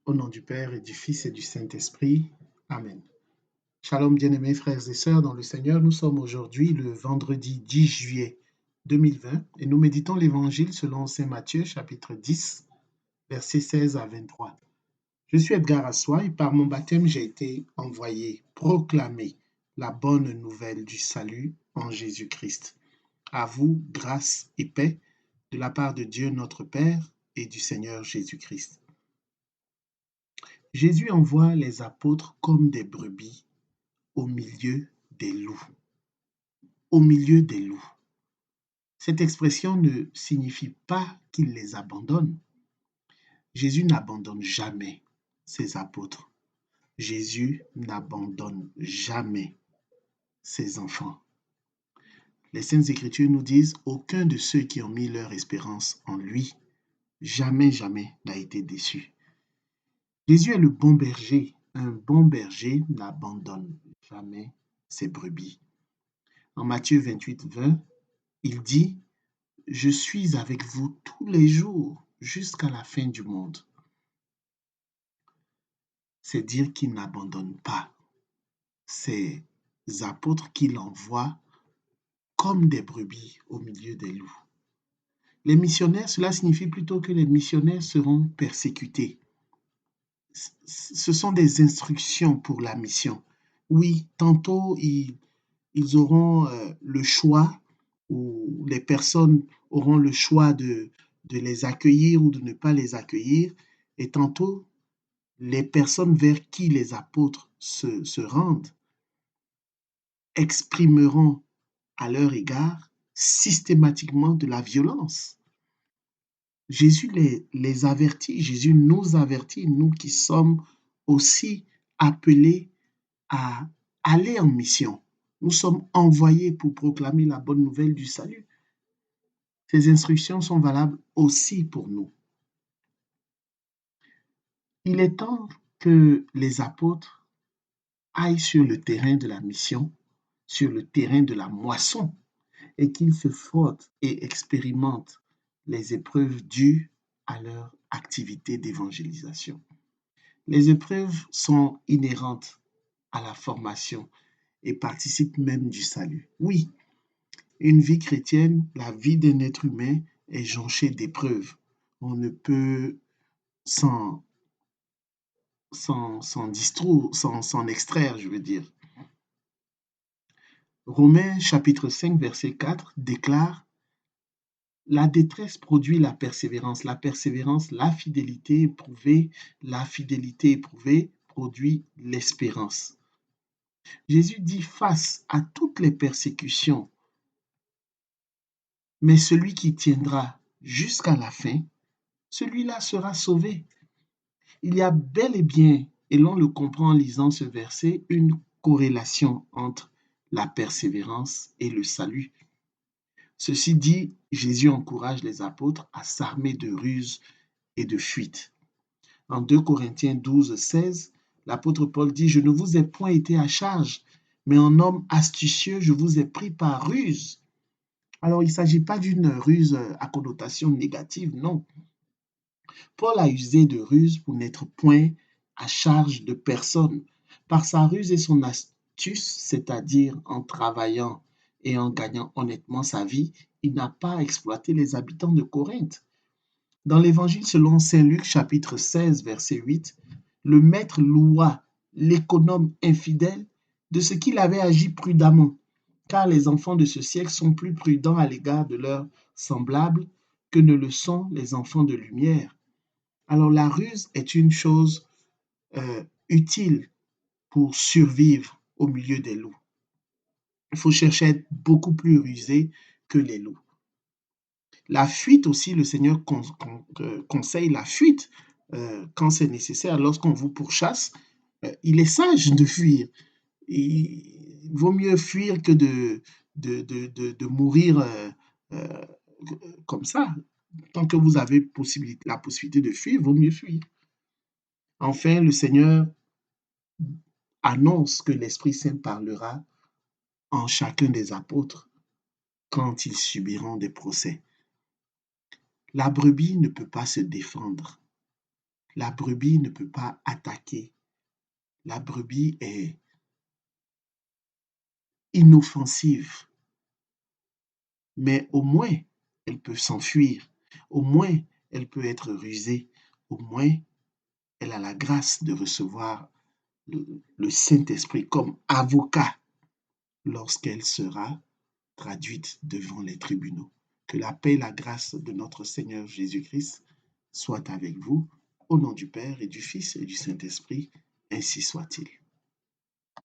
Au nom du Père et du Fils et du Saint-Esprit. Amen. Shalom bien-aimés frères et sœurs dans le Seigneur. Nous sommes aujourd'hui le vendredi 10 juillet 2020 et nous méditons l'Évangile selon Saint Matthieu chapitre 10, versets 16 à 23. Je suis Edgar Assoy et par mon baptême j'ai été envoyé proclamer la bonne nouvelle du salut en Jésus-Christ. À vous, grâce et paix de la part de Dieu notre Père et du Seigneur Jésus-Christ. Jésus envoie les apôtres comme des brebis au milieu des loups. Au milieu des loups. Cette expression ne signifie pas qu'il les abandonne. Jésus n'abandonne jamais ses apôtres. Jésus n'abandonne jamais ses enfants. Les Saintes Écritures nous disent « Aucun de ceux qui ont mis leur espérance en lui, jamais n'a été déçu. » Jésus est le bon berger. Un bon berger n'abandonne jamais ses brebis. En Matthieu 28, 20, il dit « Je suis avec vous tous les jours jusqu'à la fin du monde. » C'est dire qu'il n'abandonne pas ses apôtres qu'il envoie comme des brebis au milieu des loups. Les missionnaires, cela signifie plutôt que les missionnaires seront persécutés. Ce sont des instructions pour la mission. Oui, tantôt ils auront le choix, ou les personnes auront le choix de les accueillir ou de ne pas les accueillir, et tantôt les personnes vers qui les apôtres se rendent exprimeront à leur égard systématiquement de la violence. Jésus les avertit, Jésus nous avertit, nous qui sommes aussi appelés à aller en mission. Nous sommes envoyés pour proclamer la bonne nouvelle du salut. Ces instructions sont valables aussi pour nous. Il est temps que les apôtres aillent sur le terrain de la mission, sur le terrain de la moisson, et qu'ils se frottent et expérimentent les épreuves dues à leur activité d'évangélisation. Les épreuves sont inhérentes à la formation et participent même du salut. Oui, une vie chrétienne, la vie d'un être humain est jonchée d'épreuves. On ne peut s'en extraire, je veux dire. Romains chapitre 5, verset 4 déclare « La détresse produit la persévérance, la fidélité éprouvée, la fidélité éprouvée produit l'espérance. » Jésus dit face à toutes les persécutions, mais celui qui tiendra jusqu'à la fin, celui-là sera sauvé. Il y a bel et bien, et l'on le comprend en lisant ce verset, une corrélation entre la persévérance et le salut. Ceci dit, Jésus encourage les apôtres à s'armer de ruse et de fuite. En 2 Corinthiens 12, 16, l'apôtre Paul dit « Je ne vous ai point été à charge, mais en homme astucieux, je vous ai pris par ruse. » Alors, il ne s'agit pas d'une ruse à connotation négative, non. Paul a usé de ruse pour n'être point à charge de personne. Par sa ruse et son astuce, c'est-à-dire en travaillant et en gagnant honnêtement sa vie, il n'a pas exploité les habitants de Corinthe. Dans l'Évangile selon saint Luc, chapitre 16, verset 8, le maître loua l'économe infidèle de ce qu'il avait agi prudemment, car les enfants de ce siècle sont plus prudents à l'égard de leurs semblables que ne le sont les enfants de lumière. Alors la ruse est une chose utile pour survivre au milieu des loups. Il faut chercher à être beaucoup plus rusé que les loups. La fuite aussi, le Seigneur conseille la fuite quand c'est nécessaire. Lorsqu'on vous pourchasse, il est sage de fuir. Il vaut mieux fuir que de mourir comme ça. Tant que vous avez la possibilité de fuir, il vaut mieux fuir. Enfin, le Seigneur annonce que l'Esprit Saint parlera en chacun des apôtres quand ils subiront des procès. La brebis ne peut pas se défendre. La brebis ne peut pas attaquer. La brebis est inoffensive, mais au moins, elle peut s'enfuir. Au moins, elle peut être rusée. Au moins, elle a la grâce de recevoir le Saint-Esprit comme avocat lorsqu'elle sera traduite devant les tribunaux. Que la paix et la grâce de notre Seigneur Jésus-Christ soient avec vous, au nom du Père et du Fils et du Saint-Esprit, ainsi soit-il.